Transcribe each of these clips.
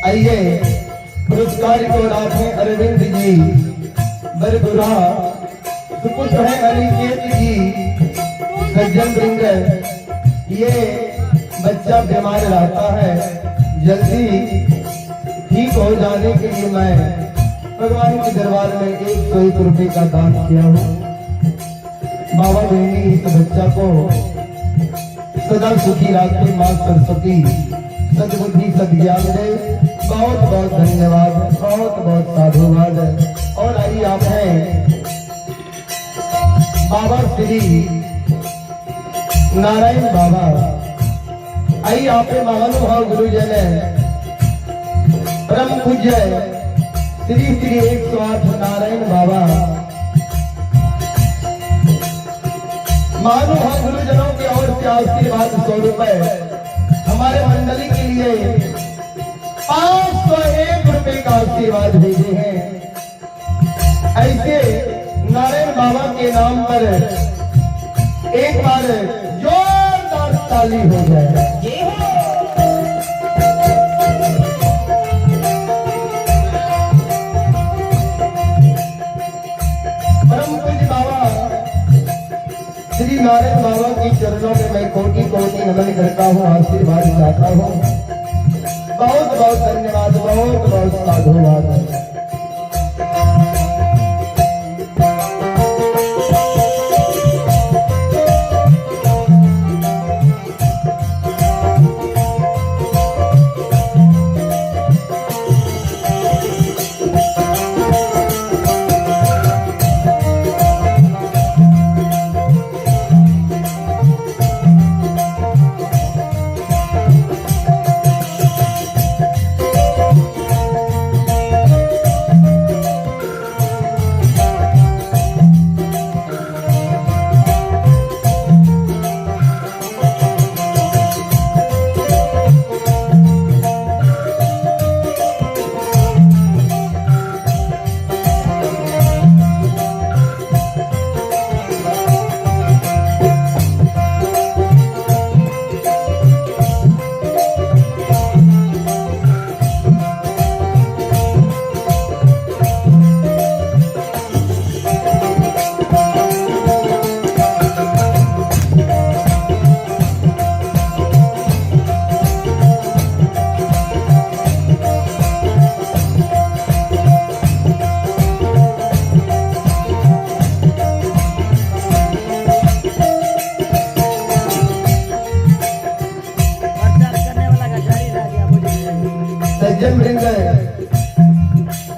आइए पुरस्कार को राधे अरविंद जी बरबुरा सुपुत्र है अनिकेत जी सज्जन वृंद। ये बच्चा बीमार रहता है, जल्दी ठीक हो जाने के लिए मैं भगवान के दरबार में 101 रुपए का दान किया हूँ। बाबा बहनी इस बच्चा को सदा सुखी रखे, माँ सरस्वती सद्बुद्धि सद्ज्ञान दे। बहुत बहुत धन्यवाद, बहुत बहुत साधुवाद। और आइए आप हैं बाबा श्री नारायण बाबा। आइए आप महानुभाव गुरुजन परम पूज्य श्री श्री 108 नारायण बाबा महानुभाव गुरुजनों की ओर से आशीर्वाद 100 रुपए हमारे मंडली के लिए 501 रुपए का आशीर्वाद भेजे हैं। ऐसे नारायण बाबा के नाम पर एक बार जोरदार ताली हो जाए। परम पूज्य बाबा श्री नारायण बाबा के चरणों में मैं कोटि कोटि नमन करता हूँ, आशीर्वाद चाहता हूँ। बहुत बहुत धन्यवाद, बहुत बहुत साधुवाद।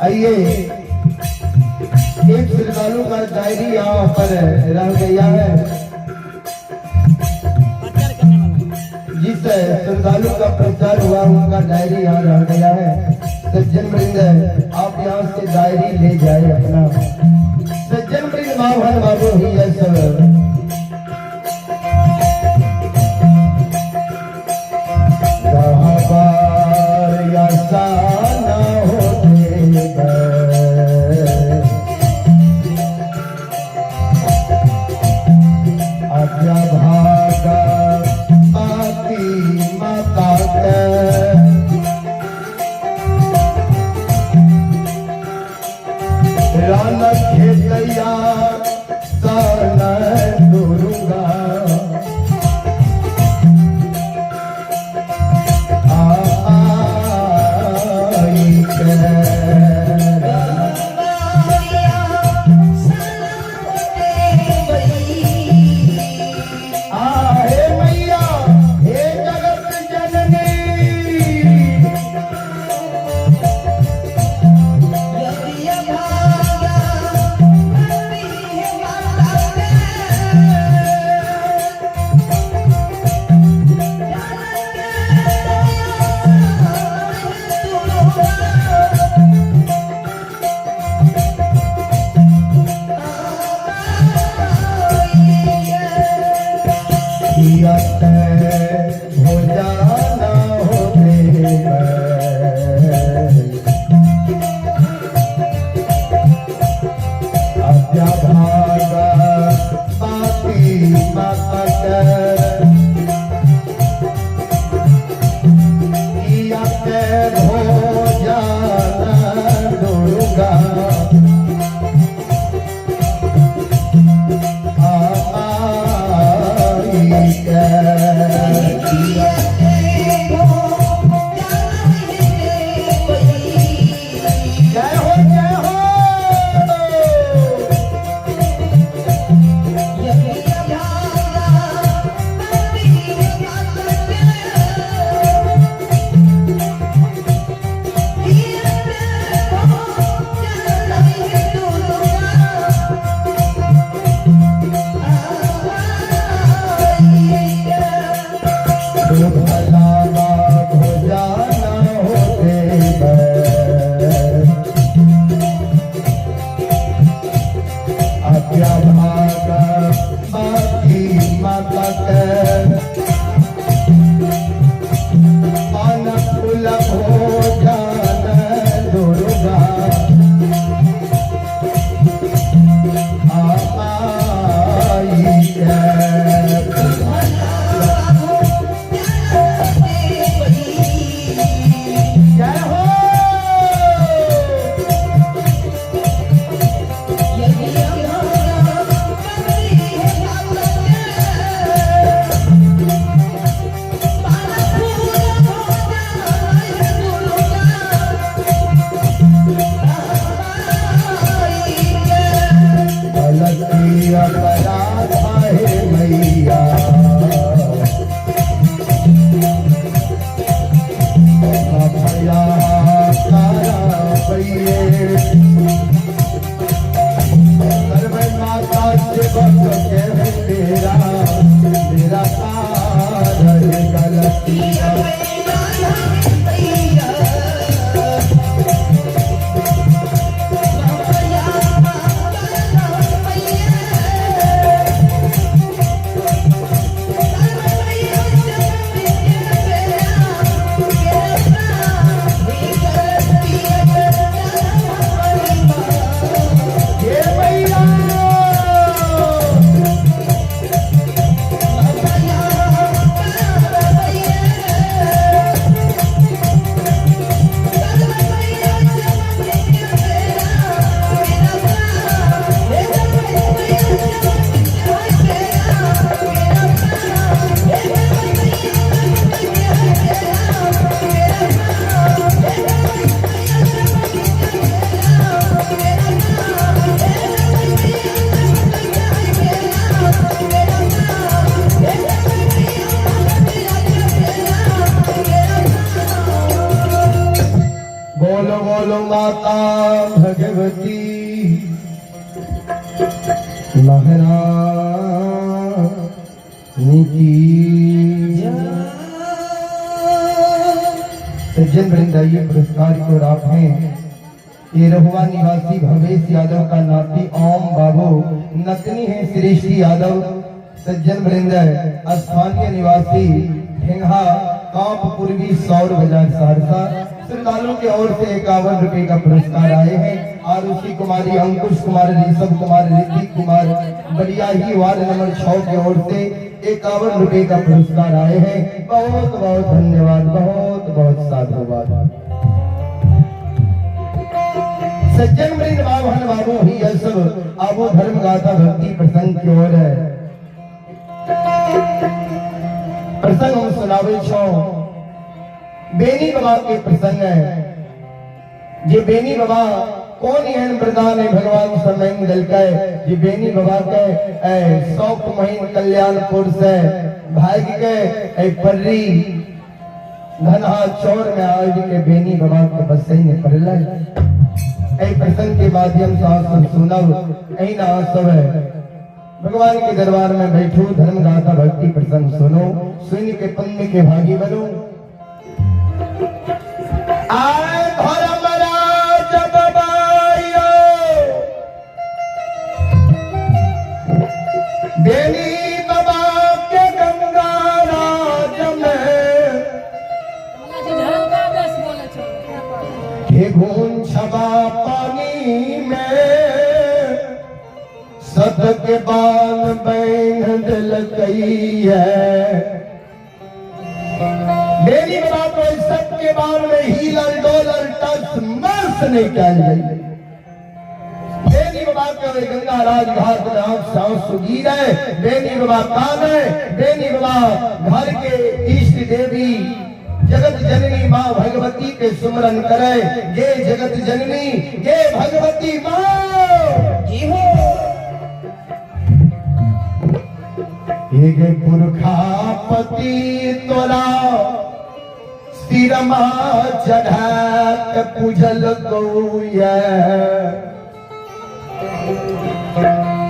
आइए एक श्रद्धालु का डायरी यहाँ पर रह गया है। जिस श्रद्धालु का प्रचार हुआ उनका डायरी यहाँ रह गया है। सज्जन वृंद आप यहाँ से डायरी ले जाए अपना। सज्जन वृंद माधवन बाबू ही है सब। बोलो बोलो माता भगवती महारानी की सज्जन वृंद, ये पुरस्कार की ओर आप हैं। ये रहुआ निवासी भवेश यादव का नाती ओम बाबू, नतनी है सृष्टि यादव। सज्जन वृंद, स्थानीय निवासी ढेंगा कांप पूर्वी सौर बाजार सहरसा। श्रद्धालुओं की ओर से 51 रुपए का पुरस्कार आए हैं। आरुषि कुमारी, अंकुश कुमार, ऋषभ कुमार, ऋतिक कुमार बलियाही वार्ड नंबर 6 की ओर से 51 रुपए का पुरस्कार आए हैं। बहुत बहुत धन्यवाद, बहुत बहुत साधुवाद। सज्जन वृंद, बाबन बाबू ही यह सब आबो धर्म गाथा भक्ति प्रसंग की ओर है। प्रसंग हम सुनावे छो बेनी बाबा के प्रसंग है। जे बेनी बाबा कौन एहन वरदान है भगवान समय दल के जे बेनी बाबा के 100 महीन कल्याणपुर से भाग के पर्री धनहा चौर में आज के बेनी बाबा के बसई में पड़ल। प्रसंग के माध्यम से आप सब सुनब अहिना सब है भगवान के दरबार में बैठो, धर्म गाथा भक्ति प्रसंग सुनो, सुन के पुण्य के भागी बनो। आए धर्मराज बाबायो बेनी बाबा के गंगा राज में घून छबा पानी में सत के बाल बैन दिल कई है। बेनी बाबा को सत के बाल में हीलर डोलर टच मस नहीं कह गई। बेनी बाबा के गंगा राज घाट में आंख सांस सुगी है। बेनी बाबा कान है। बेनी बाबा घर के इष्ट देवी जगत जननी माँ भगवती के सुमरन करे। ये जगत जननी, ये भगवती माँ जी हो। ये पुरखापति तोरा सिरमा चढ़ात पूजल गौया।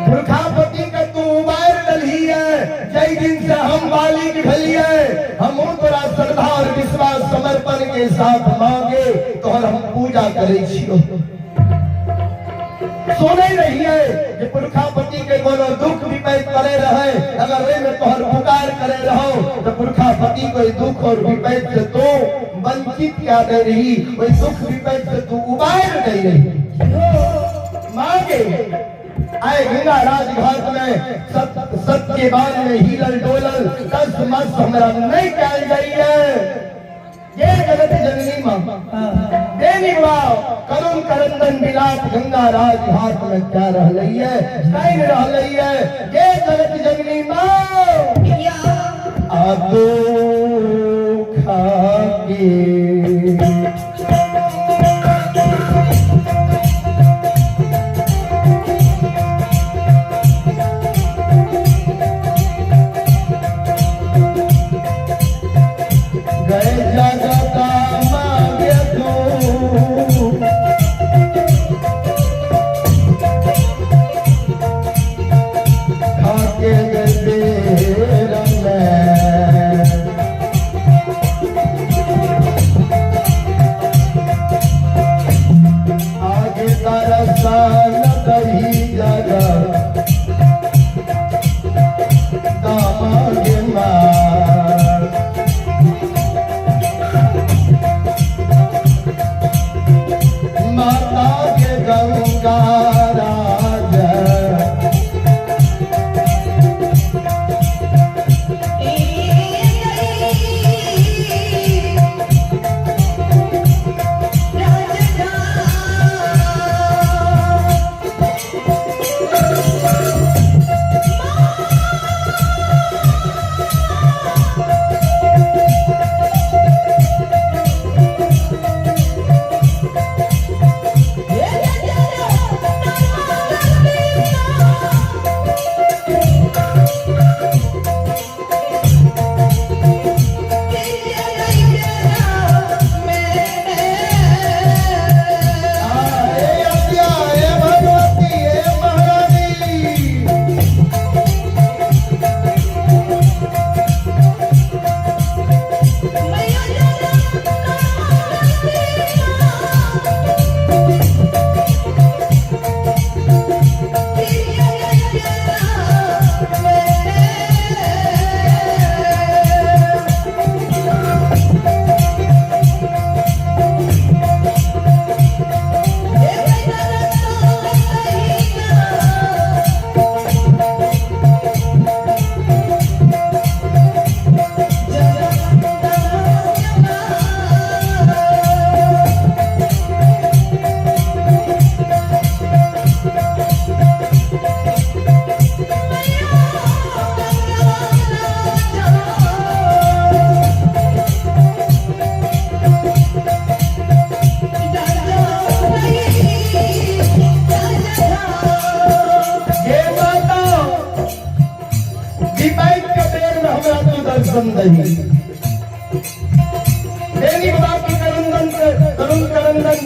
पुरखापति का तू उबार डली है। जय दिन से हम वाली निभलिए, हम तोरा श्रद्धा और विश्वास समर्पण के साथ मांगे तोहर हम पूजा करे छियो। सुने रही है कि पुरखापति के कोनो दुख विपैत करे रहे, अगर वे में तोहर पुकार करे रहो तो पुरखापति कोई दुख और विपैत से तो वंचित क्या दे रही, कोई दुख विपैत से तू उबार दे रही। मांगे आए गंगा राज घाट में सत के बाद में हीलल डोलल दस मस हमरा नहीं कह गई है। ये जगत जननी मां देवी बाबा करुण करंदन विलाप गंगा राज घाट में क्या रह रही है, कहीं रह रही है। ये जगत जननी मां आदो खाके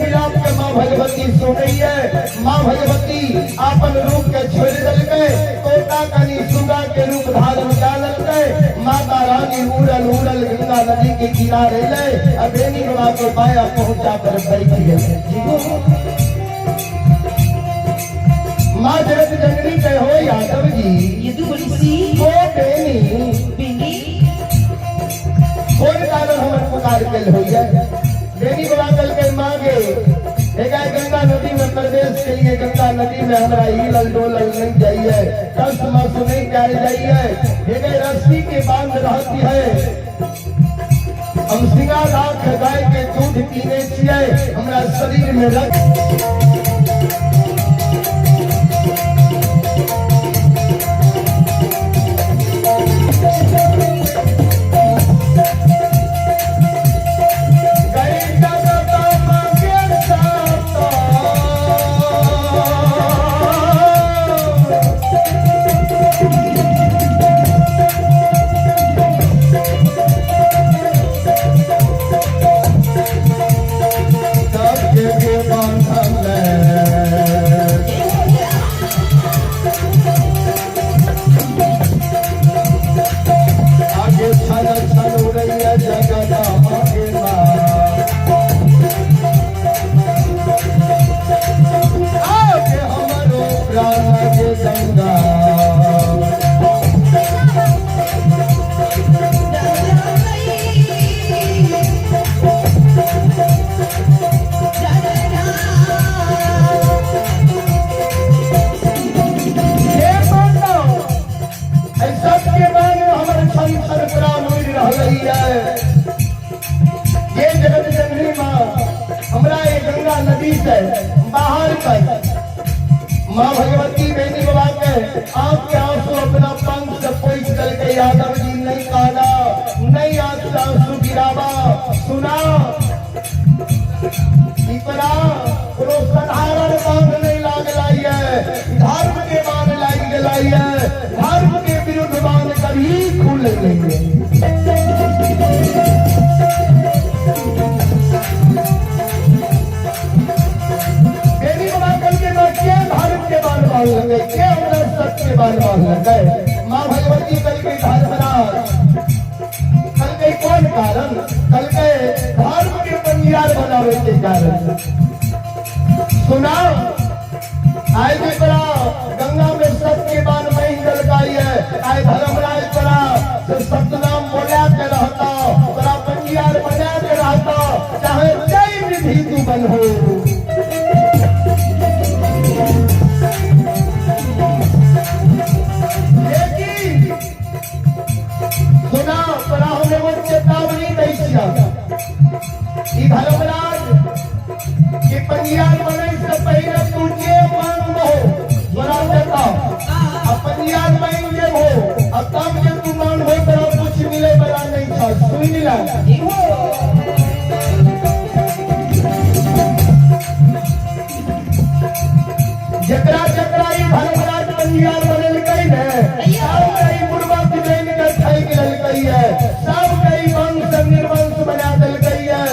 मिलाप के माँ भगवती सुनई है। माँ भगवती आपन रूप के छोड़ दल के तोता कनी सुगा के रूप धारण डालल के माता रानी उड़ल उड़ल गंगा नदी के किनारे ले अबेनी बाबा के पाया पहुंचा कर बैठ गए। माँ जगत जननी के हो यादव जी वो बेनी कौन कारण हमारे पुकार के हो जाए। बेनी बाबा कल के मांगे गंगा नदी में प्रवेश के लिए गंगा नदी में हमारा हिलल डोलल नहीं जाइए, कष्ट मस्त नहीं कर जाइए। रस्सी के बांध रहती है, हम सिंगार राख गाय के दूध पीने चाहिए, हमारा शरीर में रख बाहर कर माँ भगवती बेनी बाबा के आंख के आंसू अपना पंख से पोंछ करके यादव जी नहीं काना नहीं आंख से आंसू गिरावा सुना इतना कोनो साधारण बात नहीं लाग लाई है, धर्म के बान लाग लाई है, धर्म के विरुद्ध बान कभी खुल नहीं है। क्या सत्य बाल लगे माँ भगवती कल के धर्मराज कल के कौन कारण कल के धर्म के पंजीर बनावे के कारण सुना आए भी बड़ा गंगा में सत्य बाल नहीं जलकाई है। आए धर्मराज बड़ा तो सतनाम बोला के रहता बड़ा पंजीर बना के रहता चाहे जय विधि तू बन हो। धर्मराज के पंजीर बने से पहले तू जे मांगो बना देता, अब पंजीर मांगे हो अब तब जब तू मांगो तो कुछ मिले बना नहीं था। सुन मिला जकरा जकरा ही धर्मराज पंजीर बनल कई है सब कई मुर्गा देन के खाई गिरल कई है, सब कई वंश निर्वंश बना दल कई है,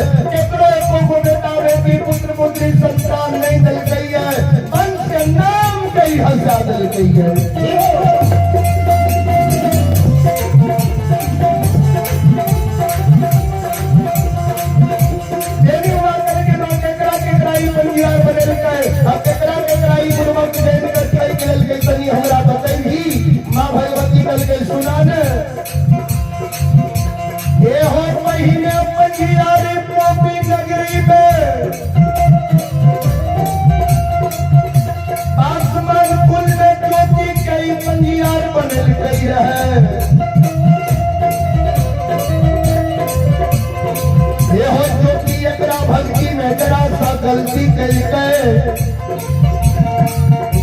पुत्र पुत्री संतान नहीं दल गई है, वंश के नाम कई हंसा दल गई है। देवी हुआ करके लोग केकरा केकरा ही पंजीर बदल गए, अब केकरा केकरा ही गुरुमत देन कर कई गिरल गई तनी हमरा बताई माँ भगवती दल के सुना ने ये हो महीने पंजीर पोपी नगरी में पंजीर बनल गई है। ये हो जो कि एकरा भक्ति में जरा सा गलती कल गए,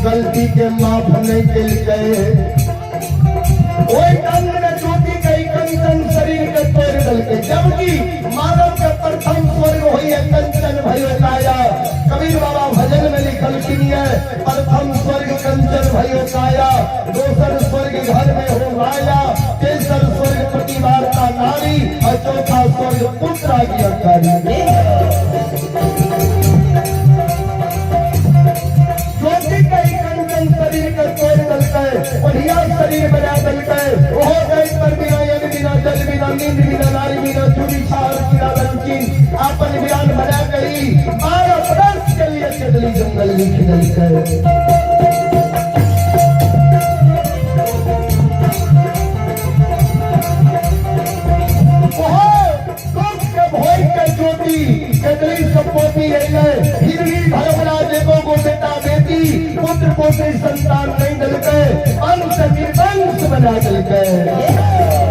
गलती के माफ नहीं कल गए, वही अंग में ज्योति कई कंचन शरीर के तोड़ दल के, जबकि मानव के प्रथम स्वर्ग हुई है कंचन भयो काया। कबीर बाबा भजन में लिखल है प्रथम स्वर्ग कंचन भयो काया, दूसर स्वर्ग घर में हो माया, तेसर स्वर्ग पतिवार्ता नारी और चौथा स्वर्ग पुत्र की अंकारी। लिख दलकर पुत्र पोते संतान नहीं दलके अंश निर्वंश बना दलके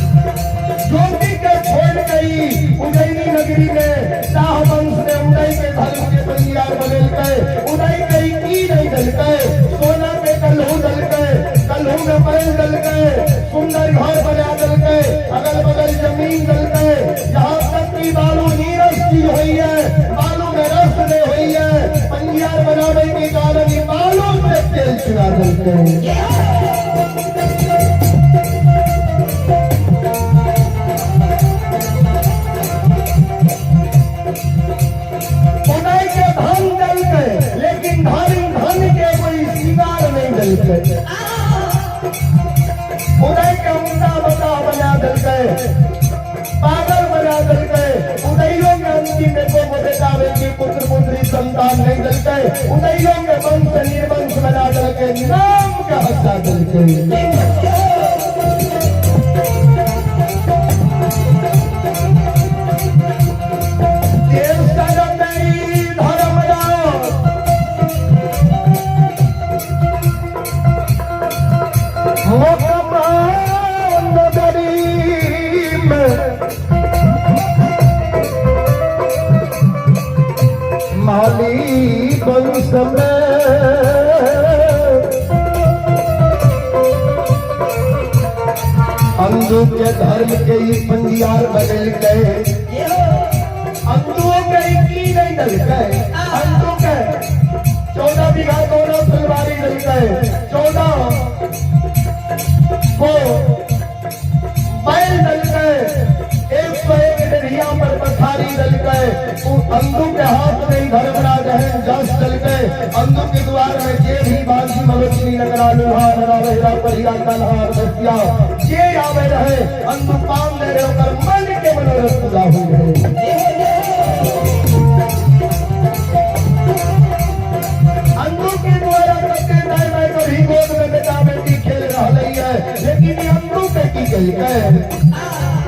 ज्योति के छोड़ गई उदयनी नगरी में शाह वंश ने उदय के धर्म के बलियार बदल के उदय गई की नहीं दलके सोना पे कलहू दलके कलहू में बैल दलके सुंदर घर बना दलके अगल बगल जमीन दलके जहाँ तक की बालू नीरस की हुई है बालू में रस ने हुई है पंजियार बनाने के कारण बालू से तेल चुरा दलके उदय का मुद्दा बता बना दलके पागल बना दलके उदयों के अंतिम को बेटावे की पुत्र पुत्री संतान नहीं दलके उदयों के वंश निर्वंश बना दलके नाम का हत्या दलके माली वंश में अंधों के धर्म के ही पंजियार बदल गए अंधों के की नहीं डल गए अंधों के 14 बीघा दोनों फुलवारी डल गए 14 को बैल डल गए 101 डरिया पर पथारी डल गए अंधों के हाथ में धर्मराज है जस चल गए अंधों के द्वार में जे भी बांसी मलोचनी नगरा लोहार नरावेरा परिया कलहार बसिया जे आवे रहे अंधु पाम ले रहे होकर मन के मनोरथ पूरा हो गए अंधु के द्वारा करते दाई में कभी गोद में बेटा बेटी खेल रहा है लेकिन अंधु के की गई है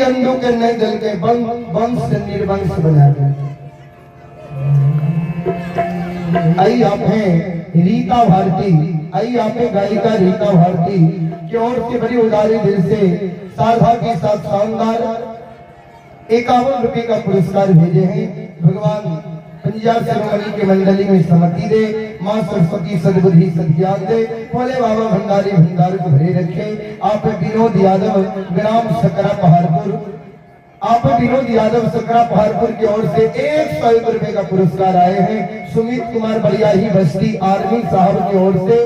अंधों के नहीं दल के वंश से निर्वंश बना दे। आई आप हैं रीता भारती, आई आप हैं गायिका रीता भारती। की ओर से बड़ी उदारी दिल से सारधा के साथ शानदार 51 रुपए का पुरस्कार भेजे हैं। भगवान पंजाब शिरोमणि के मंडली में सम्मति दे, मां सरस्वती सद्बुद्धि सद्ज्ञान दे, भोले बाबा भंडारी भंडार को भरे रखे। आप विनोद यादव ग्राम सकरा पहाड़पुर, आप विनोद यादव सकरा पहाड़पुर की ओर से 101 रुपए का पुरस्कार आए हैं। सुमित कुमार बड़ियाही बस्ती आर्मी साहब की ओर से,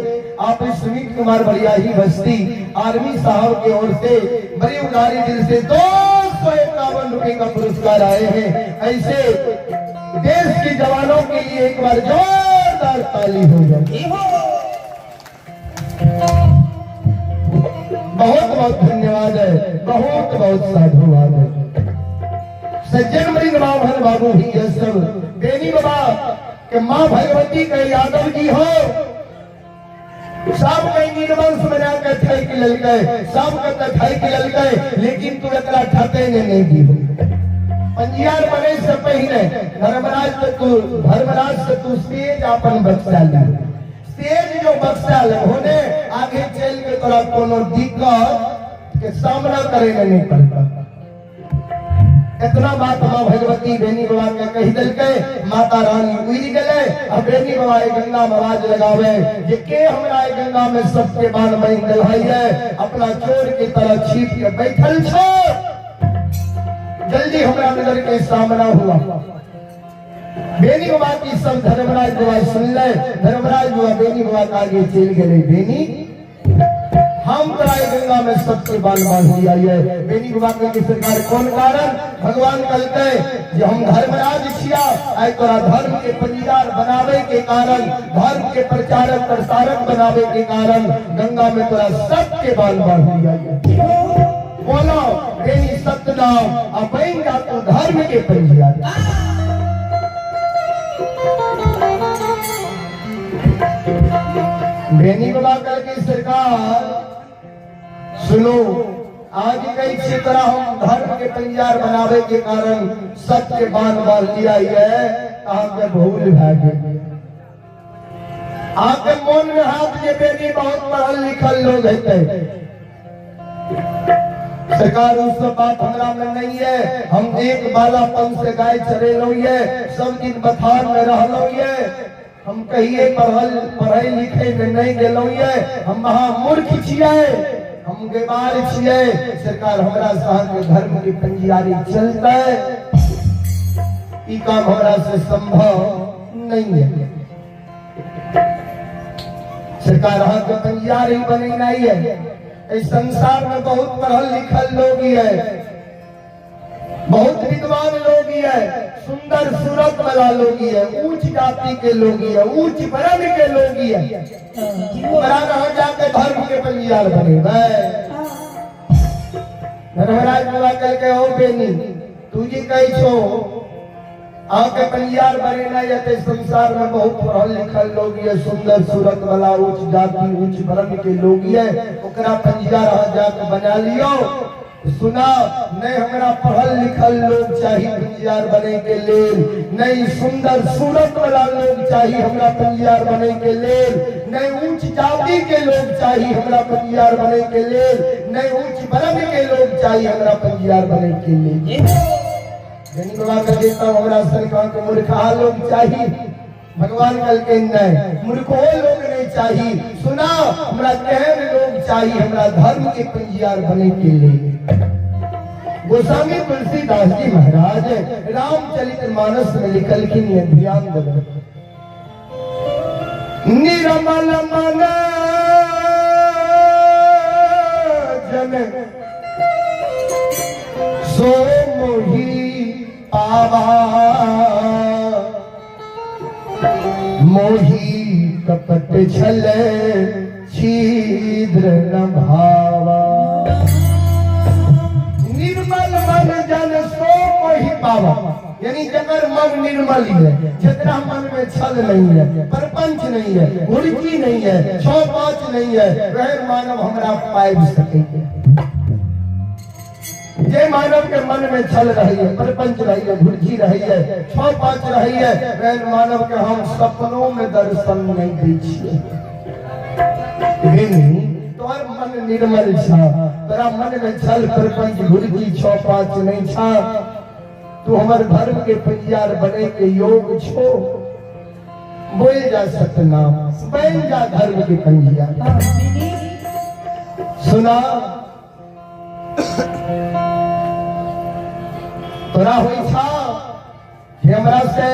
आप सुमित कुमार बड़ियाही बस्ती आर्मी साहब की ओर से बड़ी उदारी दिल से 251 रुपए का पुरस्कार आए हैं। ऐसे देश के जवानों के लिए एक बार जोरदार ताली हो जाए। बहुत बहुत धन्यवाद है, बहुत बहुत साधुवाद है। सज्जन मृग माधन बाबू भी यह सब बेनी बाबा के माँ भगवती के यादव जी हो, सब कहीं निर्वंश बना कर ठाई के लल गए, सब का ठाई के लल गए, लेकिन तू एकरा ठाते ने नहीं दी हो। पंजियार बने से पहले धर्मराज से तू स्टेज अपन बक्सा ले, स्टेज जो बक्सा ले होने आगे चल के तोरा कोनो दिक्कत के सामना करे नहीं पड़ता। इतना बात माँ भगवती बेनी बाबा के कही दिल के, माता रानी उड़ गए। अब बेनी बाबा गंगा में आवाज लगावे जे के हमरा गंगा में सबके बाल बन दिलाई है, अपना चोर की तरह छिप के बैठल छो, जल्दी हमरा नजर के सामना हुआ। बेनी बाबा की सब धर्मराज बाबा सुन ले, धर्मराज बाबा बेनी बाबा के आगे चल गए। बेनी हम तोरा गंगा में सबके बाल बांध दिया है। बेनी बाबा के सरकार कौन कारण भगवान कहते जो हम धर्मराज छिया, आई तोरा धर्म के पंजीदार बनावे के कारण, धर्म के प्रचारक प्रसारक बनावे के कारण गंगा में तोरा सबके बाल बांध दिया है। बोलो बेनी सत्यनाम अपन जा तो धर्म के पंजीदार। बेनी बाबा की सरकार सुनो, आज कई क्षेत्र हम धर्म के पंजीदार बनावे के कारण सबके बाल बांध दिया है। आपके भूल भागे आपके मन में हाथ जे बेनी बहुत पढ़ल लिखल लोग है, सरकार उस बात हमरा में नहीं है। हम एक बालापन से गाय चरे लो ये, सब दिन बथान में रह लो ये, हम कहिए पढ़े लिखे में नहीं गेलो ये, हम महामूर्ख छिए, हम गेबार छिए। सरकार हमरा साथ के धर्म की पंजीदारी चलता है, ई काम हमरा से संभव नहीं है। सरकार यहाँ के पंजीदारी बने नहीं है। इस संसार में बहुत पढ़ल लिखल लोग ही है, बहुत विद्वान लोग ही है, सुंदर सूरत वाला लोग ही है, उच्च जाति के लोग ही है, उच्च वर्ण के लोग ही है। जाके धर्म के पंजीदार बने। धर्मराज बाबा कह के हो बेनी तुझी कही छो आपके पंजीदार बने ना जाते। संसार में बहुत पढ़ल लिखल लोग है, सुंदर सूरत वाला उच्च जाति उच्च वर्ण के लोग है, ओकरा पंजीदार जाके बना लियो। सुना नहीं हमरा पढ़ल लिखल लोग चाहिए पंजीदार बने के लिए, नहीं सुंदर सूरत वाला लोग चाहिए हमरा पंजीदार बने के लिए, नहीं उच्च जाति के लोग चाहिए हमरा पंजीदार बने के लिए, नहीं उच्च वर्ण के लोग चाहिए हमरा पंजीदार बने के लिए। बेनी बाबा का देता हमरा सरकार के मूर्खा लोग चाहिए। भगवान कल के नहीं मूर्खो लोग नहीं चाहिए। सुना हमरा कहन लोग चाहिए हमरा धर्म के पंजीदार बने के लिए। गोस्वामी तुलसीदास जी महाराज रामचरितमानस में लिखलखिन ये ध्यान दो। निर्मल मन जन सो मोही पावा, मोही कपट छल छिद्र न भावा। निर्मल मन जन सो मोही पावा, यानी जगर मन निर्मल है, जितना मन में छल नहीं है, परपंच नहीं है, घुड़की नहीं है, छो पाँच नहीं है, वह मानव हमरा पाए सकेंगे। जे मानव के मन में छल रही है, परपंच रही है, घुड़की रही है, छो पाँच रही है, वह मानव के हम सपनों में दर्शन नहीं दी। तो मन निर्मल छा, तोरा मन में छल प्रपंच घुरकी 6-5 नहीं छा। तू हमर धर्म के पंजियार बने के योग छो। बोल जा सतनाम, बन जा धर्म के पंजियार। सुना तोरा हुई छा कि हमरा से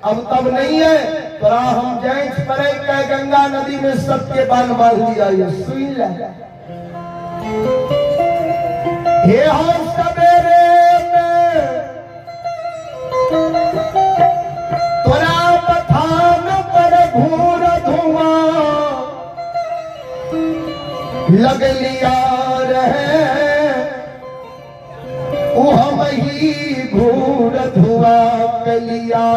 अब तब नहीं है, तोरा हम जांच करे के गंगा नदी में सबके बांध बांध दिया। ये सुन ले हे हम सवेरे में तोरा पठान पर घूर धुआं लग लिया रहे, वो हम ही घूर धुआं कलिया।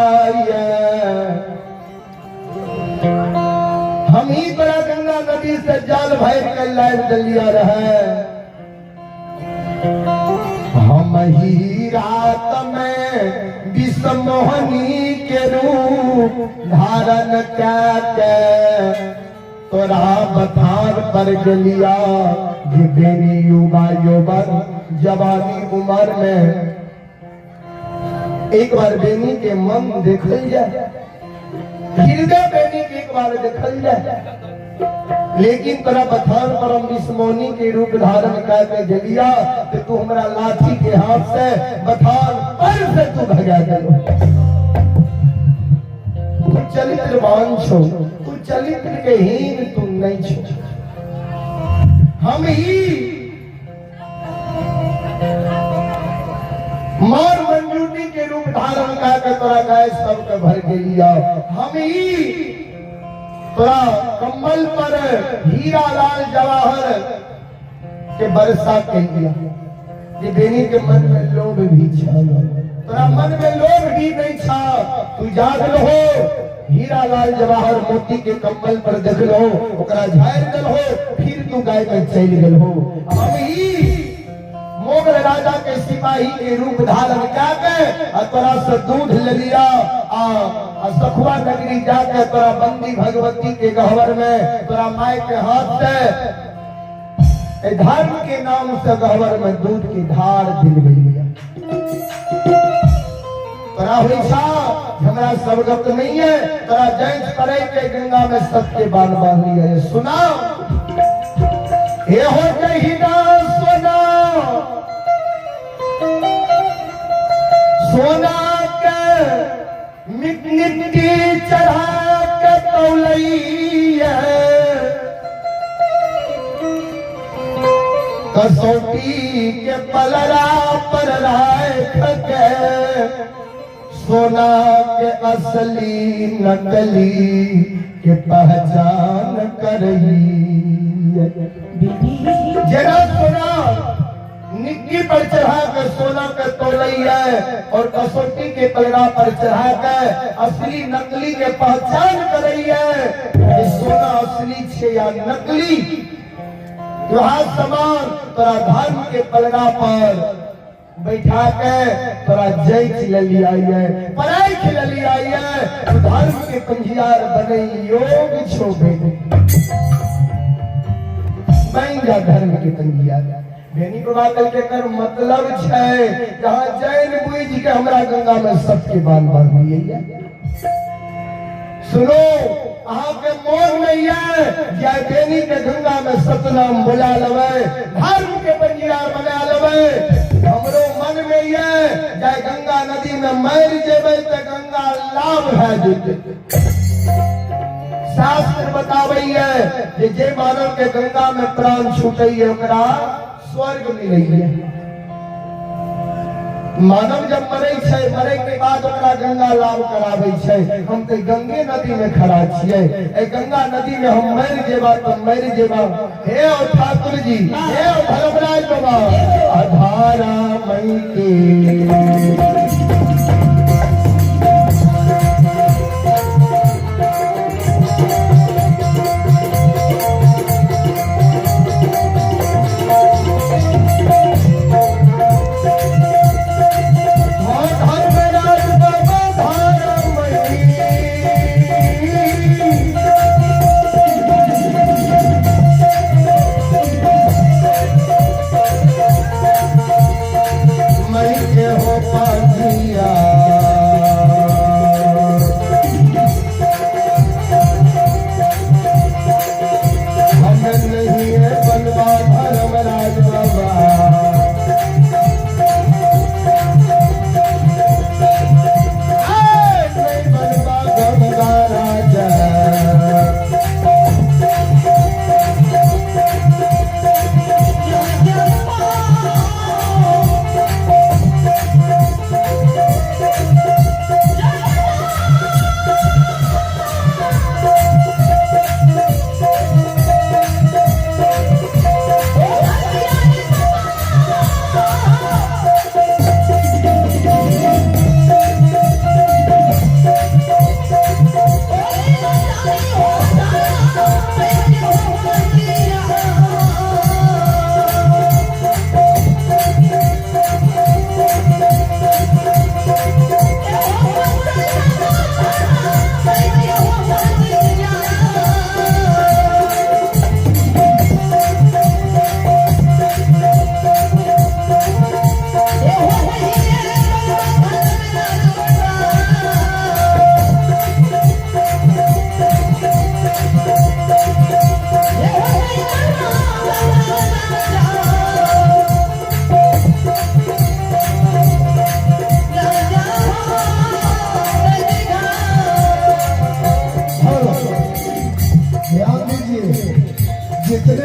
हम ही तोरा गंगा नदी से जाल भर कर लाइव दलिया रहे। हम ही रात में विषमोहनी के रूप धारण करके तोरा बथान पर गलिया। ये बेनी युवा यौवन जवानी उम्र में एक बार बेनी के मन देखल जाए, हृदय बेनी के एक बार देखल जाए। लेकिन तोरा बथान पर हम विषमोहनी के रूप धारण करके जलिया तो तू हमरा लाठी के हाथ से बथान पर से तू भगा गयो। तू चरित्रवान छो, तू चरित्र के हीन तू नहीं छो। हम ही मार मंजूटी के रूप धारण करके तोरा गाय सबके भर के लिया। हम ही तोरा कम्बल पर हीरा लाल जवाहर के बरसा के लिया। ये बेनी के मन में लोभ भी छा, तोरा मन में लोभ भी नहीं छा। तू जाग लो, हीरा लाल जवाहर मोती के कम्बल पर देख लो, ओकरा झाड़ दल हो, फिर तू गाय के चल गल हो। हम ही मोगल राजा के सिपाही के रूप धारण करके तोरा से दूध ले लिया। सखुआ नगरी जाके तोरा बंदी भगवती के गहवर में तोरा माई के हाथ से धर्म के नाम से गहवर में दूध की धार दिल लिया। तोरा हुई छा हमरा सब गप नहीं है, तोरा जांच करे के गंगा में सबके बाल बांध लिया है। सुना ये हो कही ना सोना, सोना के मिट्टी चढ़ा के तौलई है, कसौटी के पलड़ा पर राख के सोना के असली नकली के पहचान करही। जरा सोना निक्की पर चढ़ा के सोना के तोलई है और कसौटी के पलड़ा पर चढ़ा के असली नकली के पहचान करई है। ये सोना असली छे या नकली, तुहार समान तोरा धर्म के पलड़ा पर बैठा के तोरा जैच ले लिया है, परख ले लिया है। तो धर्म के पंजियार बने योग छोबे बन जा धर्म के पंजियार। बेनी बाबा कल के कर मतलब छे जहां जैन बुझ के हमरा गंगा में सबके बाल बांध दिए। सुनो अहाँ के मोन में ये जय बेनी के गंगा में सतनाम बुला लेवे, धर्म के पंजियार बना लेवे। हमरो मन में ये जय गंगा नदी में मर जेबे तो गंगा लाभ है जेते। शास्त्र बतावे है जे मानव के गंगा में प्राण छूटे है ओकरा स्वर्ग मिले है। मानव जब मरे छे, मरे के बाद ओकरा गंगा लाभ करावे छे। हम तो गंगे नदी में खड़ा छिए, ए गंगा नदी में हम मर जेबा तो मर जेबा। हे ओ ठाकुर जी, हे ओ धर्मराज बाबा, अधारा मई के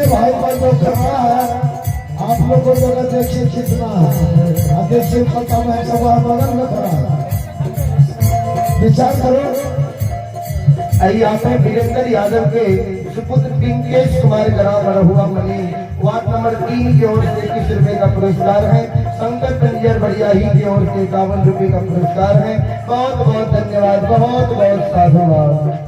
भाई पर जो करना है आप लोग को जगह देखिए कितना है देखिए पता है सब बगल में खड़ा विचार करो। आइए आप हैं वीरेंद्र यादव के सुपुत्र पिंकेश कुमार ग्राम रहुआ मनी वार्ड नंबर 3 की ओर से 21 रुपए का पुरस्कार है। संकट पंजर बढ़िया ही की ओर से 51 रुपए का पुरस्कार है। बहुत बहुत धन्यवाद, बहुत बहुत साधुवाद।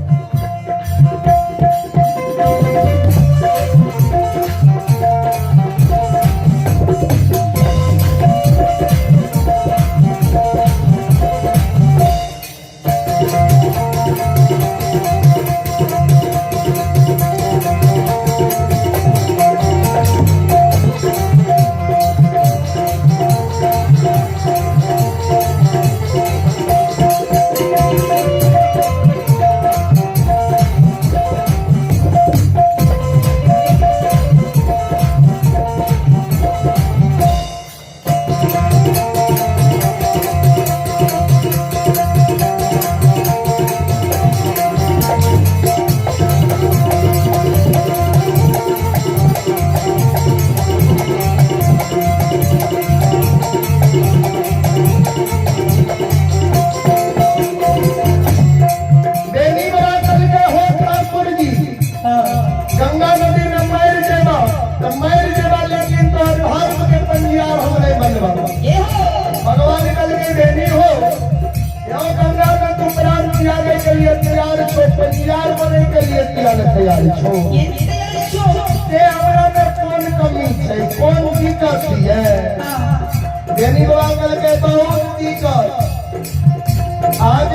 आज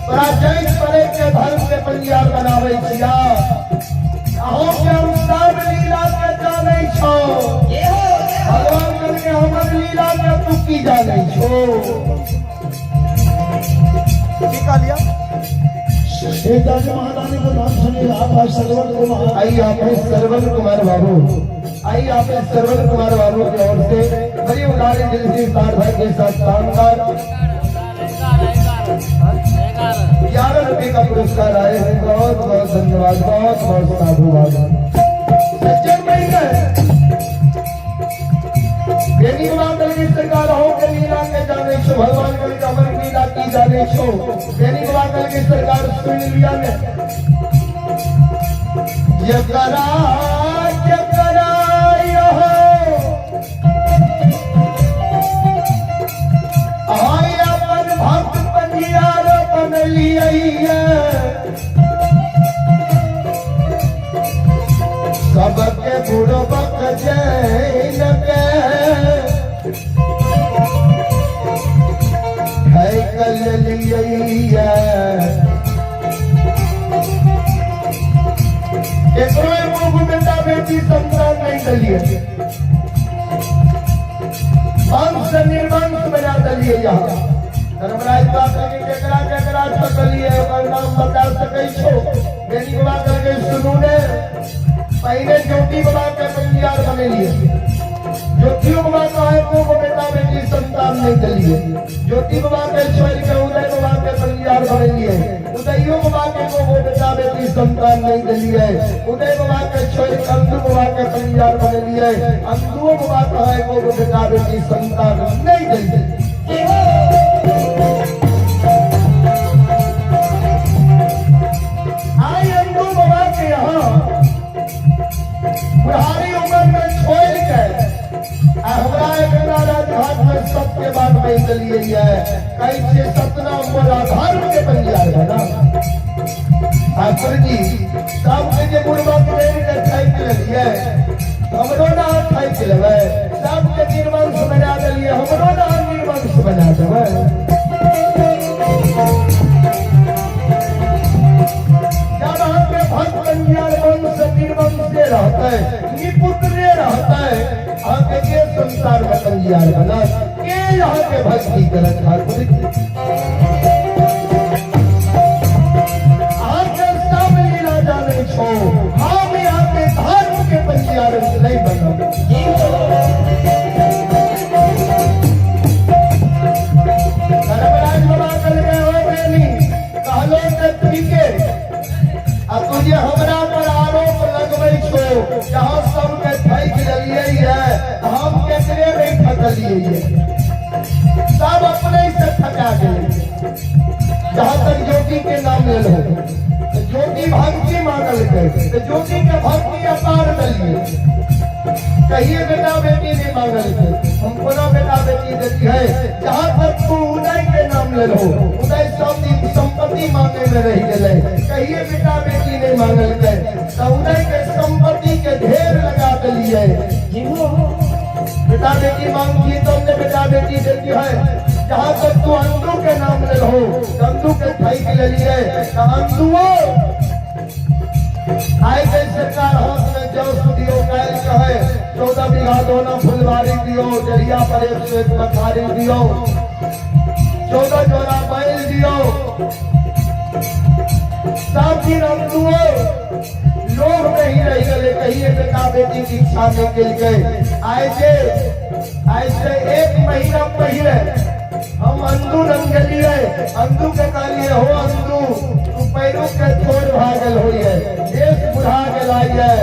पराजय करे के धर्म के पंजाब बनावे छिया अहो के सब लीला के जाने छो भगवान करके हमर लीला के तू की जाने छो की कह लिया एक दास महारानी को नाम सुनिए आप सरवन कुमार। आई आप सरवन कुमार बाबू, आई आप सरवन कुमार बाबू की ओर से बड़ी उदाहरण दिल से साथ भाई के साथ शानदार 11 रुपए का पुरस्कार आए हैं। बहुत बहुत धन्यवाद, बहुत बहुत साधुवाद। सज्जन बेनी बादल की सरकार हो के लीला के जाने छो भगवान के कमर लीला की जाने छो बेनी बादल की सरकार सुन लिया ने जकरा जकरा यो आई अपन भक्त पंजियार बन लिया सबके बुढ़ो बक जैन के है कल लिया बेटा बेटी संतान नहीं दलिए वंश निर्वंश बना दलिए यहाँ धर्मराज बात केकरा केकरा सकलिए ओकर नाम बता सकै छो बेनी बाबा करके सुनू ने पहले ज्योति बाबा के पंजियार बनेलिए ज्योति बाबा का है को बेटा बेटी संतान नहीं दलिए ज्योति बाबा के छोड़ के उदय बाबा के पंजियार बनेलिए उदयो बाबा के को बेटा बेटी संतान नहीं दलिए उदय बाबा के छोड़ के अंधु बाबा के पंजियार बनेलिए अंधु बाबा का है को बेटा बेटी संतान नहीं दलिए। आई अंधु बाबा के यहाँ बुढ़ारी उम्र में छोड़ के हमरा राजघाट में सबके बाद में चलिए है कैसे सतना बोला धर्म के पंजियार बना ठाकुर जी सब के बुढ़वा के खाई के लिए हमरो ना खाई के लेवे सबके निर्वंश बना दिए हमरो ना निर्वंश बना देवे जब हमके भक्त पंजियार वंश निर्वंश से रहता है निपुत्र रहता है आगे के संसार में पंजियार बना के यहाँ के भक्ति करत ठाकुर आगे सब लीला जाने छो हम यहाँ के धर्म के पंजियार नहीं बना धर्मराज बाबा कल गए हो बेनी कहलो के तरीके अब तुझे हमरा पर आरोप लगवा दलिए सब अपने से थका गए। जहाँ तक ज्योति के नाम ले लो तो ज्योति भक्ति मांगल के तो ज्योति के भक्ति अपार दलिए। कहिए बेटा बेटी नहीं मांगल के हमको ना बेटा बेटी देती है। जहाँ तक तू उदय के नाम ले लो उदय सब दिन संपत्ति मांगे में रह गए। कहिए बेटा बेटी नहीं मांगल के तो उदय के संपत्ति के ढेर लगा दिए। बेटा बेटी मांगी तो हमने बेटा बेटी देती है। जहाँ तक तू अंधु के नाम ले लो अंधु के थाई के ले लिए अंधुओ आए गई सरकार हाथ में जो दियो कैल कहे 14 बीघा दोनों फुलवारी दियो जरिया पर 101 बखारी दियो 14 जोड़ा बैल दियो। सब दिन अंधुओ लोग नहीं रह गए। कहिए बेटा बेटी की इच्छा नहीं के लिए ऐसे 1 महीना पहले हम अंधु रंगलिए अंधु के कहलिए हो अंधु तू पैरों के छोड़ भागल हो देश बुढ़ा के लाइए।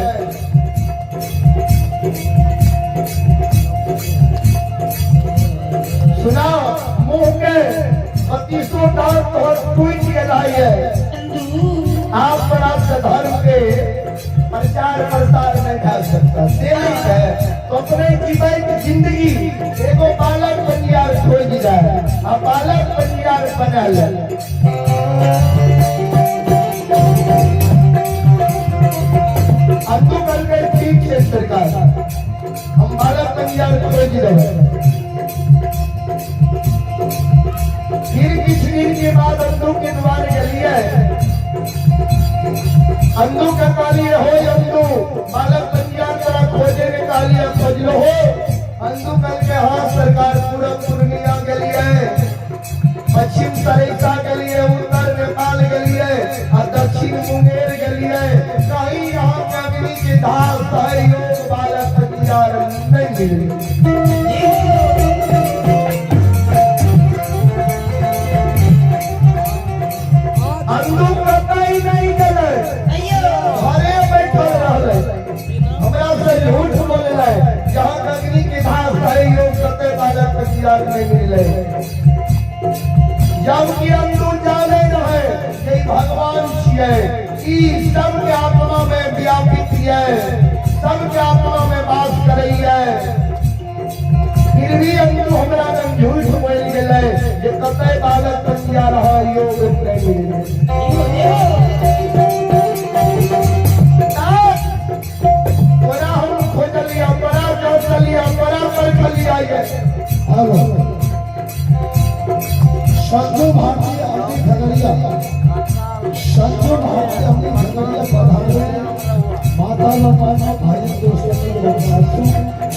सुना मुंह के 32 दांत टूट के लाइए। आप बड़ा धर्म के प्रचार प्रसार नहीं कर सकता सेविक है तो अपने जीवन की जिंदगी एगो बालक बनियार छोड़ दी जाए अब बालक बनियार बना ले। अंधु कल के ठीक है सरकार हम बालक बनियार छोड़ दी जाए। फिर कुछ दिन के बाद अंधु के द्वार गलिए अंधु का कालिए हो अंधु बालक बनियार तरह खोजे ने कालिए खोज लो हो अंधु कल के हाँ सरकार पूरा पूर्णिया के लिए पश्चिम सरिता के लिए उत्तर नेपाल के लिए और दक्षिण मुंगेर के लिए कहीं यहाँ अग्नि की धार सहयोग बालक बनियार नहीं मिली। अंधु कतई नहीं गए घरे बैठल रहे हमरा से झूठ बोले जहाँ अग्नि की धार सहयोग कते बालक बनियार नहीं मिले। जबकि अंधु जाने रहे कि भगवान छिए ई सबके आत्मा में व्यापित है सबके आत्मा में वास करे है। फिर भी अंधु हमरा में झूठ बोल गए जे कते बालक बनियार योग नहीं मिले। बड़ा हम खोजलिया बड़ा चौचलिया बड़ा परखलिया संजू भारती अपनी खगड़िया संजू भारती अपनी खगड़िया पधारे माता लता भाई दोस्तों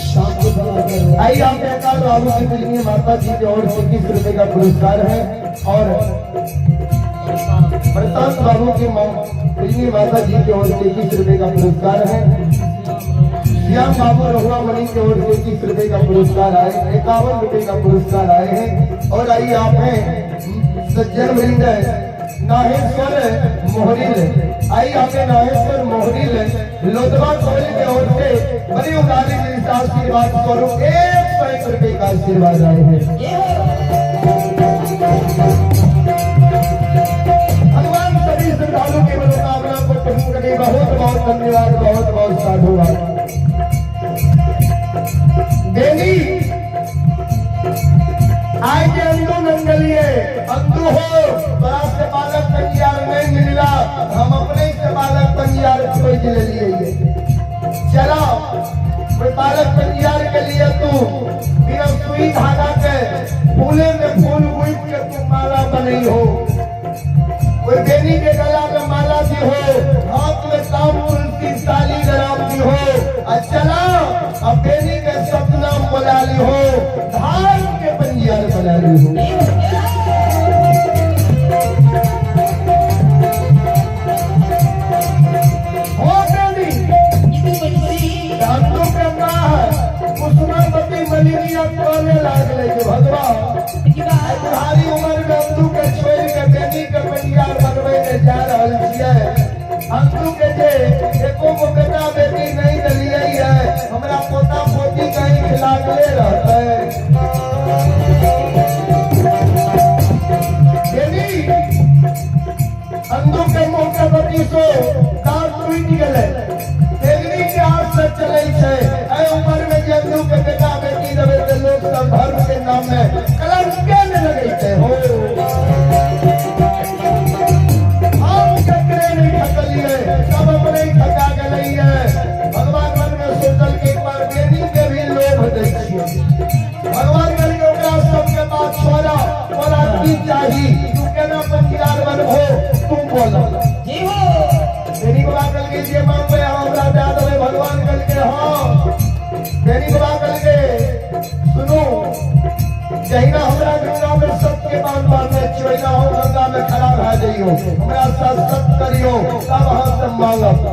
शांति बना आई आपने कहा बाबू की बिजली माता जी की ओर से 21 रुपए का पुरस्कार है और प्रशांत बाबू की बिजली माता जी की ओर से 21 रुपए का पुरस्कार है। श्याम बाबू रहुआ मणि की ओर से 21 रुपए का पुरस्कार आए 51 रुपए का पुरस्कार आए हैं। और आइए आप हैं सज्जन वृंद नाहेश्वर मोहरिल आई आपने नाहेश्वर मोहरिल लोधवा कॉलेज की ओर से बड़ी उदारी आशीर्वाद स्वरूप 101 रुपए का आशीर्वाद आए हैं। भगवान सभी श्रद्धालु की मनोकामना को पूर्ण करे। बहुत बहुत धन्यवाद बहुत बहुत साधुवाद। देवी आए के अंधु नंगलिए अंधु हो बड़ा से बालक बनियार नहीं मिला हम अपने से बालक बनियार खोज ले लिए। चला कोई बालक बनियार के लिए तू बिना सुई धागा के फूले में फूल गुथ के तू माला बनी हो कोई बेनी के गला में माला दी हो हाथ में काम तुलसी साली ग्राम दी हो चला अब बेनी के सपना बना ली हो धान के बनियार बना ली हो। बुढ़ारी उम्र में अंधु के छोड़ के बेनी के बनियार बनवे जा रहा है। अंधु के जे एको को बेटा बेटी नहीं दलिए है हमरा पोता पोती कहीं खिला ले रहता है। के बती सो दांत टूट गेले तेगनी के हाथ से चले छे ए उम्र में जब के बेटा बेटी रहे तो लोग सब धर्म के नाम में कलंक के न लगे थे हो हम ककरे नहीं ठकलिए सब अपने ही ठका गए है भगवान मन में सोचल के एक बार बेटी के भी लोभ दै छिए भगवान कल के ओकरा सबके बात छोड़ा बोला की चाही तू केना पंचायत बनबो तुम बोलो जी हो तेरी बात कल के जे मांगबे हमरा दे देबे भगवान कल के हां तेरी बात कल के सुनो जहिना हमरा गंगा में सत्य बात बात में चोइला हो गंगा में खड़ा रह जाइयो हमरा साथ सत्य करियो तब हम सब मांगब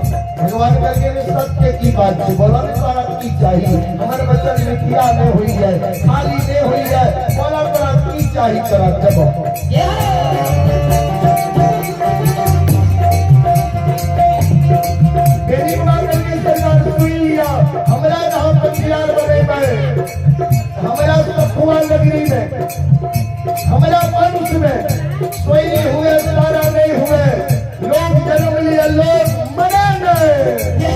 भगवान कल के सत्य की बात है बोला ने तोरा की चाहिए हमर बचन में किया नहीं हुई है खाली नहीं हुई है बोला तोरा की चाहिए तोरा जब मेरी बात करके सरकार सुन लिया हमरा जहां पंचायत बने में हमरा सखुआ नगरी में हमरा वंश में सोई हुए सारा नहीं हुए लोग जन्म लिया लोग मरे नहीं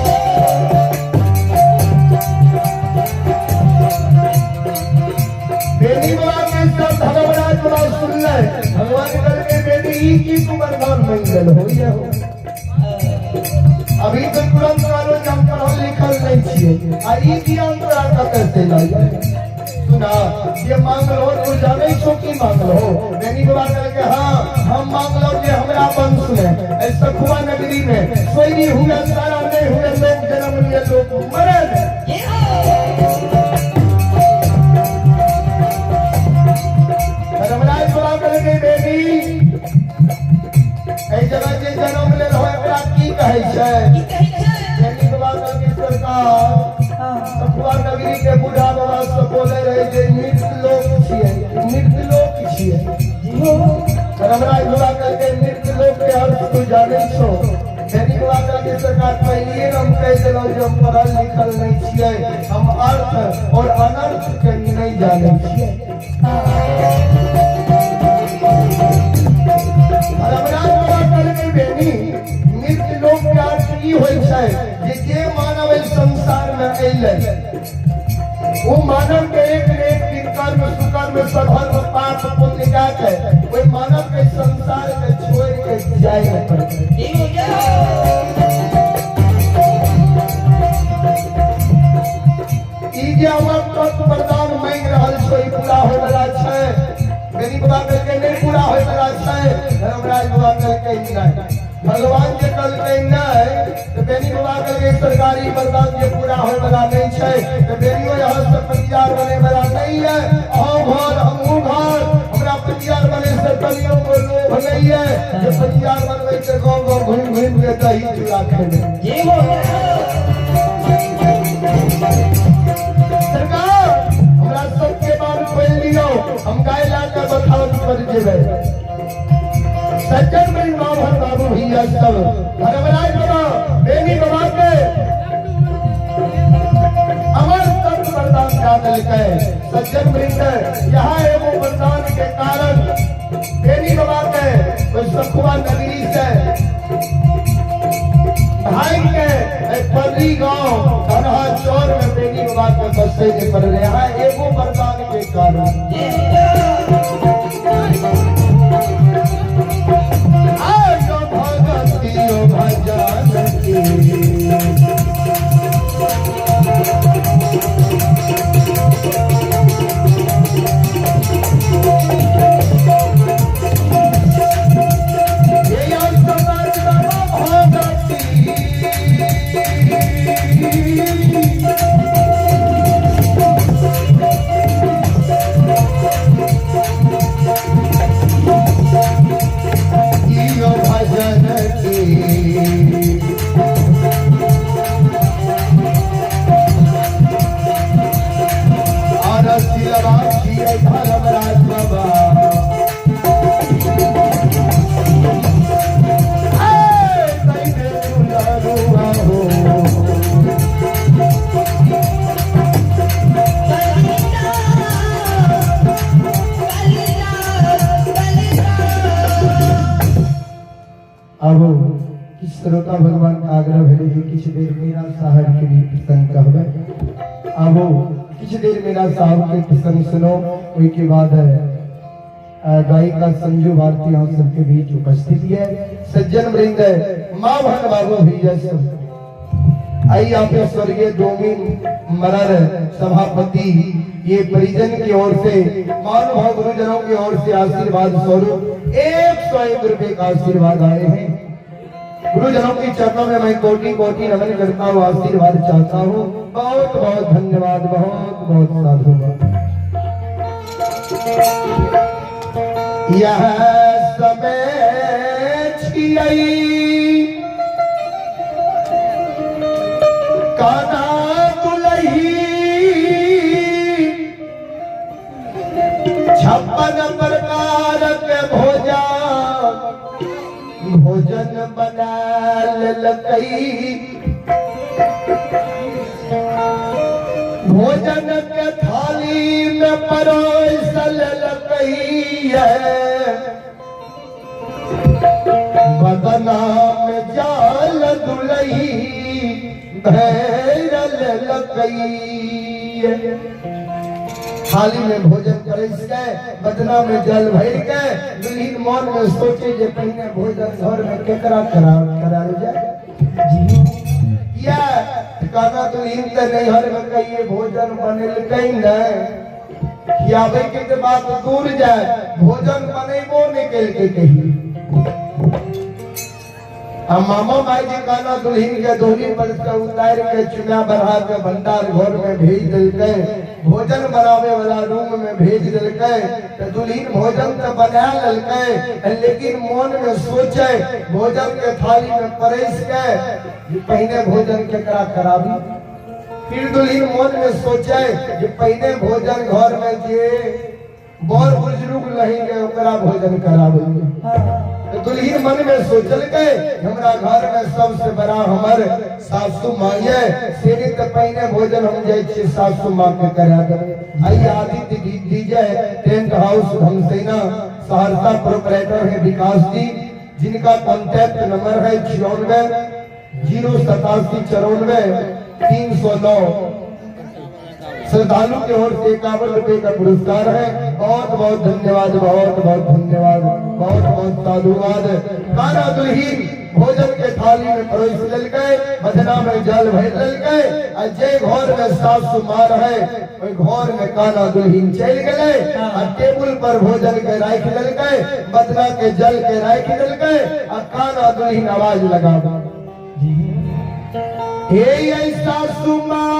बेटी बात के सब धर्मराज बात सुन ले भगवान करके बेटी ई की तू वरदान मंगल हो या हो अभी तो तुरंत कालो जम पढ़ल लिखल नहीं छिए आ ई की अंतरा कते से लाइए सुना ये मांग लो तू जाने छो की मांग लो बेनी बाबा कह के हां हम मांग लो जे हमरा वंश में ऐसा खुआ नगरी में सोई हुए सारा नहीं हुए लोग जन्म लिए लोग मरे धर्मराज बाबा कह के बेटी ऐ जगह जे जन्म ले रहो एकरा की कहै छै बेनी बाबा कह के सरकार सखुआ नगरी के बूढ़ा बाबा सब बोले रहे जे मृत लोक छिए धर्मराज बाबा कह के मृत लोक के अर्थ तू जाने छो बेनी बाबा कह के सरकार पहले हम कह देलो जो पढ़ल लिखल नहीं छिए हम अर्थ और अनर्थ के नहीं जाने छिए धर्मराज बाबा कह के बेनी मृत लोक के अर्थ ई होय छै जे मानव इस संसार में अइले वो मानव के एक दिन कर्म सुकर्म सधर्म पाप पुण्य का के कोई मानव के संसार के छोड़ के जाए पड़े ई जे हमर तत्व वरदान मांग रहल छै पूरा होय वाला छै मेरी बाबा कह के नहीं पूरा होय वाला छै धर्मराज बाबा कह के नहीं भगवान के कल के नहीं तो बेनी बाबा कह के सरकारी वरदान के पूरा होय वाला नहीं छै तो बेनियो यहाँ से पंचायत बने वाला नहीं है हम घर हमहू घर हमरा पंचायत बने से कलियों को लोभ नहीं है जो पंचायत बनवे के गांव गांव घूम घूम के दही चूड़ा खेले जी हो सरकार हमरा सबके बाल खोल दियो हम गाय ला के बताओ पर जेबे सज्जन में बाबा बाबू भैया सब धर्मराज बाबा बेनी बाबा के अमर तत्व वरदान का दिलके सज्जन वृंद यहाँ एगो वरदान के कारण बेनी बाबा के कोई सखुआ नगरी से भाई के पल्ली गांव धनहा चौर में बेनी बाबा के बसे के पड़ रहे हैं एगो वरदान के कारण अब श्रोता भगवान का आग्रह भेले जी किछ देर मेरा साहब के भी प्रसंग कहबे आबो किछ देर मेरा साहब के प्रसंग सुनो ओई के बाद गायिका संजू भारती हम सबके बीच उपस्थित है सज्जन वृंद माँ भन बाबू भैया सब आई आप स्वर्गीय डोमिन मरर सभापति ये परिजन की ओर से महानुभाव गुरुजनों की ओर से आशीर्वाद स्वरूप 101 रुपए का आशीर्वाद आए हैं। गुरुजनों की चरणों में मैं कोटि कोटि नमन करता हूँ, आशीर्वाद चाहता हूँ। बहुत बहुत धन्यवाद, बहुत बहुत साधुवाद। यह समय छियई काना दुलही 56 प्रकार के भोजन बना ललकई, भोजन के थाली में परोसल ललकई है, बदना में जाल दुलही भैरल ललकई। थाली में भोजन करे बदना में जल भर के दुल्हीन मन में सोचे जे पहले भोजन घर में केकरा कराल जाए या काना दुल्हीन ते नैहर में कहिए भोजन बनल कहीं न खियावे के बात दूर जाए, भोजन बनेबो निकल के कही हम मामा भाई जी काना दुल्हीन के दोहरी पर से उतार के चुना बढ़ा के भंडार घर में भेज दिलके, भोजन बनावे वाला रूम में भेज दिलके। तो दुल्हीन भोजन तो बना ललके, लेकिन मन में सोचे भोजन के थाली में परेस के पहले भोजन केकरा कराबी। फिर दुल्हीन मन में सोचे कि पहले भोजन घर में जे बड़ बुजुर्ग रहेंगे ओकरा भोजन कराबेंगे। दुल्हीन मन में सोचल के हमरा घर में सबसे बड़ा हमर सासू माँ है, सेने तो पहले भोजन हम जाए छे सासू माँ के करा देवे। आई Aditya Geet DJ tent house Dhamsena Saharsa proprietor है विकास जी, जिनका कॉन्टैक्ट नंबर है 96 087 94 309। श्रद्धालु की ओर से 51 रुपए का पुरस्कार है। बहुत बहुत धन्यवाद, बहुत बहुत धन्यवाद, बहुत बहुत साधुवाद। काना दुल्हीन भोजन के थाली में परोस ललके, बदना में जल भर ललके, और जे घर में सासू माँ है ओई घर में काना दुल्हीन चल गए और टेबल पर भोजन के राख ललके, बदना के जल के राख ललके और काना दुल्हीन आवाज लगा हे सासू माँ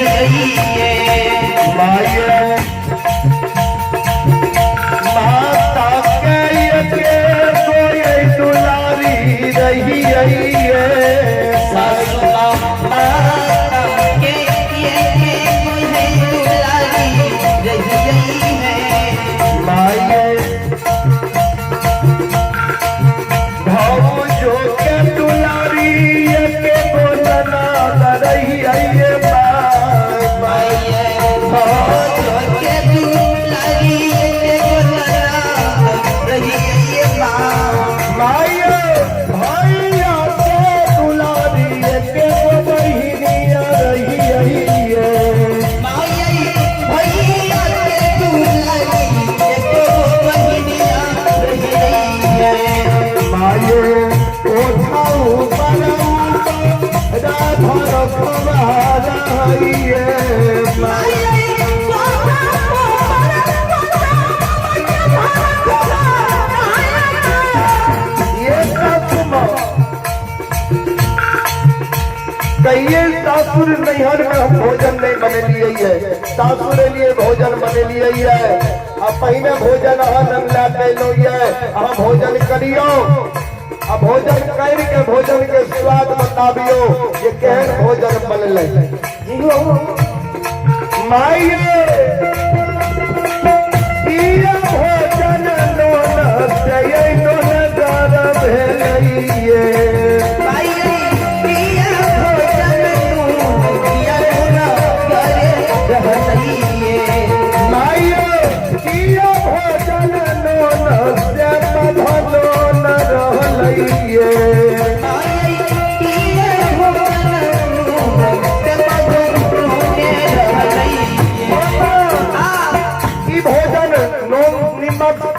रही रखवारा है माई कहिए सासुर नैहर में हम भोजन नहीं बने लिए है, सासुर लिए भोजन बने लिए है। अब पहले भोजन नंगला कैलो है, भोजन करियो, अब भोजन करके भोजन के स्वाद बताबियो ये केहन भोजन बनले माई भोजन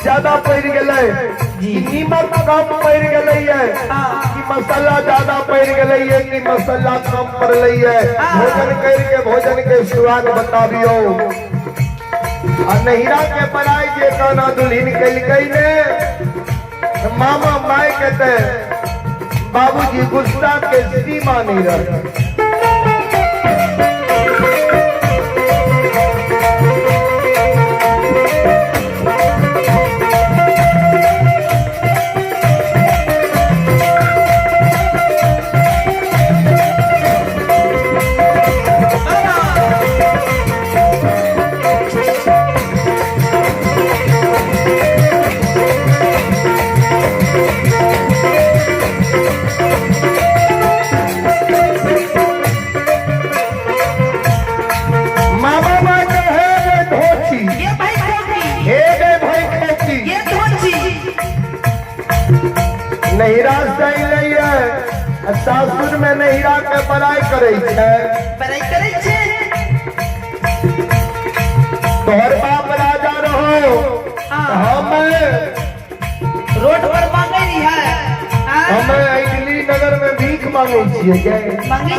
ज्यादा पड़ गए, नीमक कम पड़ गए है कि मसाला ज्यादा पड़ गए है कि मसाला कम पड़ रही है। भोजन करके भोजन के स्वाद बताबियो। नहिरा के पढ़ाई जे कहना दुल्हन कल ने मामा माय कहते बाबूजी गुस्सा के सीमा नहीं रहती। नहिरा सही नहीं है, सासुर में नहिरा के पढ़ाई करे तोहर बाप राजा रहो, हम रोड पर मांगे है, हमें इडली नगर में भीख मांगे छिए मांगे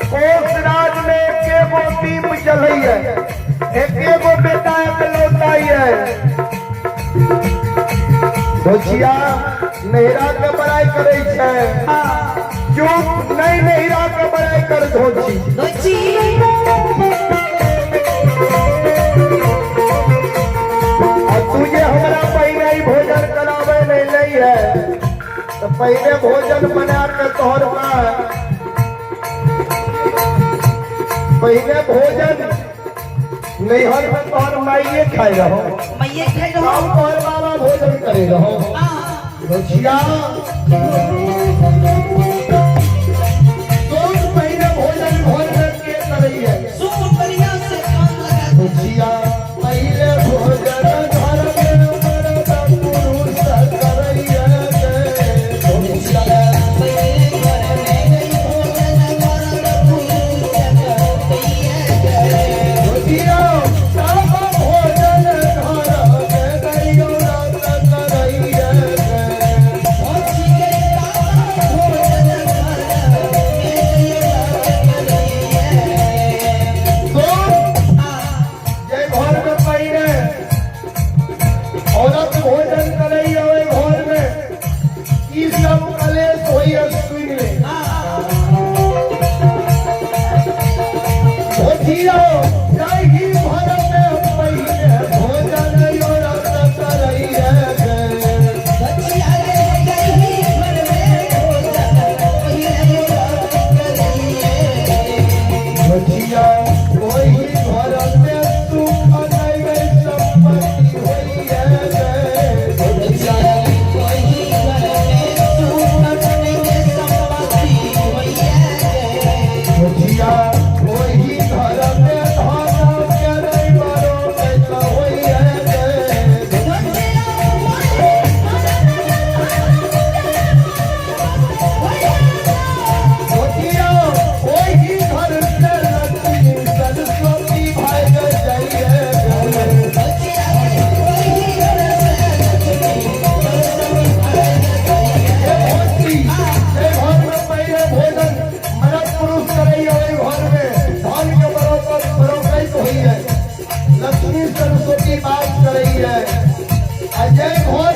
कोस राज में एकेगो दीप जलै है, एकेगो बेटा लौटा है। सोचिया नहिरा के बड़ाई करे चुप नहीं, नहिरा के बड़ाई कर धोची और तुझे हमारा पहले ही भोजन करावे नहीं है तो पहले भोजन बना के तोहर पहले भोजन नैहर में तोहर माइये खाए रहो, तोहर बाबा भोजन करे रहो। पहले भोजन घर में के करई है, पहले भोजन घर में पुरुष करई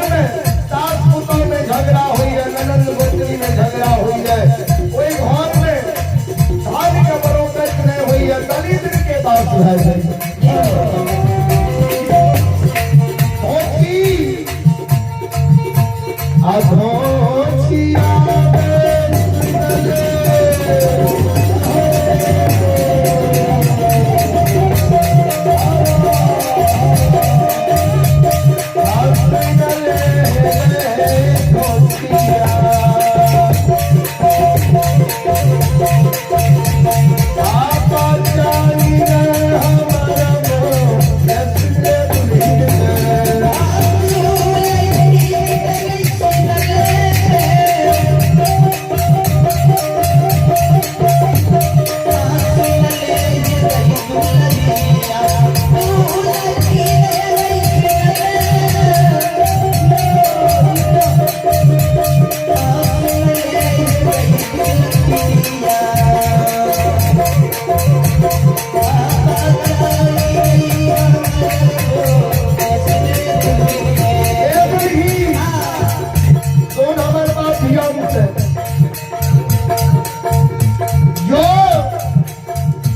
घर में सास पुतों में झगड़ा हुई है, ननद गोतनी में झगड़ा हुई है, कोई घर में धान के बरोबर नहीं हुई है, दलिद्र के पास है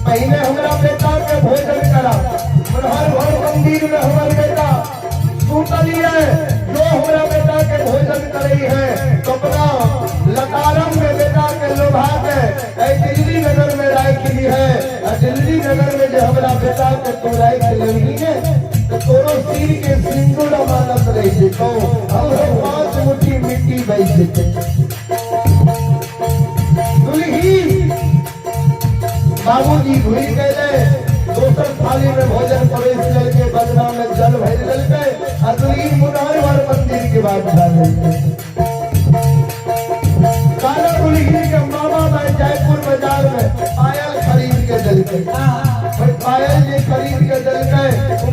पहले हमारा बेटा के भोजन करा, हर घर मंदिर में हमारे बेटा सुतली है, जो हमारा बेटा के भोजन करे है, कपड़ा लतारम में बेटा के लोभा के दिल्ली नगर में राय की है, दिल्ली नगर में जो हमारा बेटा के तो राय खिलनी है, तो तोरो सिर के सिंदूर मानत रही तो हम 5 मुट्ठी मिट्टी बैठे बाबूजी घुरी गए, दोसर थाली में भोजन प्रवेश करके बदला में जल भर ललके अतुली मुनहरवर मंदिर के बाद काला दुल्ही के मामा में जयपुर बाजार में पायल खरीद के दलके, पायल जी खरीद के दलके,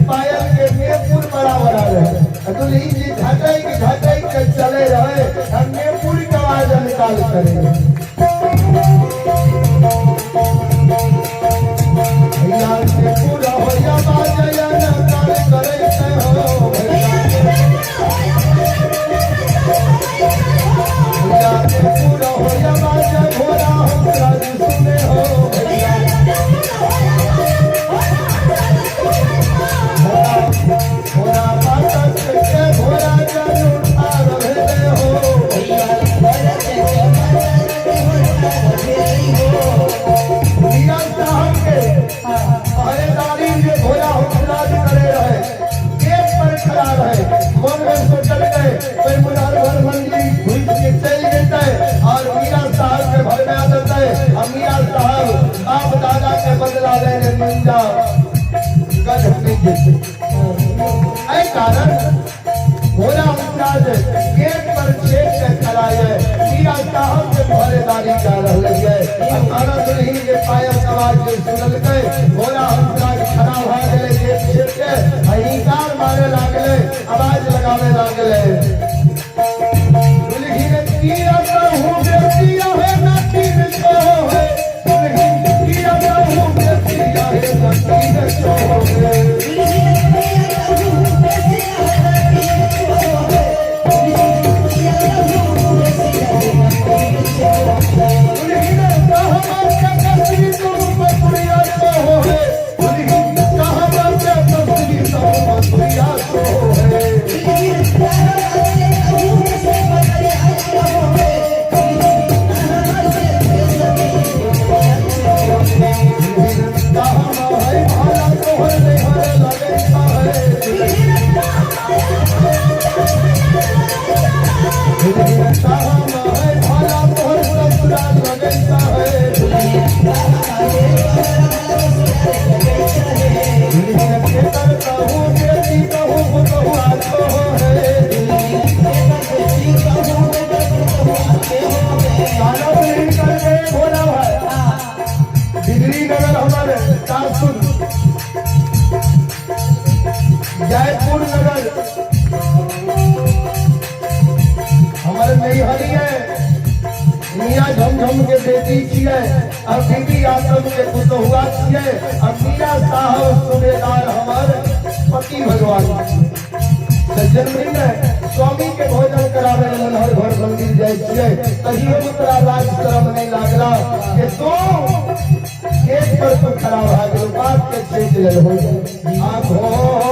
पायल के मेपुर बराबर आ रहे, दुल्ही जी झटक के चले रहे, हम मेपुर के आवाज निकाल करेंगे पूरा होया बाजया नकार करे हो पूरा होया बाजा घोड़ा हम राज सुने हो घोड़ा माता के घोड़ा जन उठा रहे हो मियां साहब के पहरेदारी जे घोड़ा हुकराज करे रहे, गेट पर खड़ा रहे, मन में सोचल गए कोई मुनहरवर मंदिर घुस के चल गए और मियां साहब के घर में आ जाता है, और मियां साहब बाप दादा के बदला लेने मंजा गज नहीं देते, ऐ कारण घोड़ा हुकराज गेट पर चेक के खड़ा है, मियां साहब के पहरेदारी कर रहे है, खाना दुल्ही के पायल आवाज सुनल गए, घोड़ा हुकराज खड़ा भ गए, गेट चेक के हिंकार मारे लागले, आवाज लगावे लागले, दुल्ही ने किया तो हूं बेटिया है नाती में तो है, दुल्ही किया तो हूं बेटिया है नाती में तो है, दुल्ही ने कहा मां का कसरी तो मथुरिया तो है, दुल्ही कहा मां का कसरी तो मथुरिया तो है, जयपुर नगर हमारे नैहरी है, मियां झमझम के बेटी छिए, अब बीबी आसम के पुतहुआ छिए, अब मियां साहब सूबेदार हमारे पति भगवान सज्जन वृंद स्वामी के भोजन करावे मनोहर घर मंदिर जाय छियै तहियो तोरा लाज शरम नहीं लागला कि तू गेट पर तो खड़ा भा गेल बात के छेद लेल हो आखो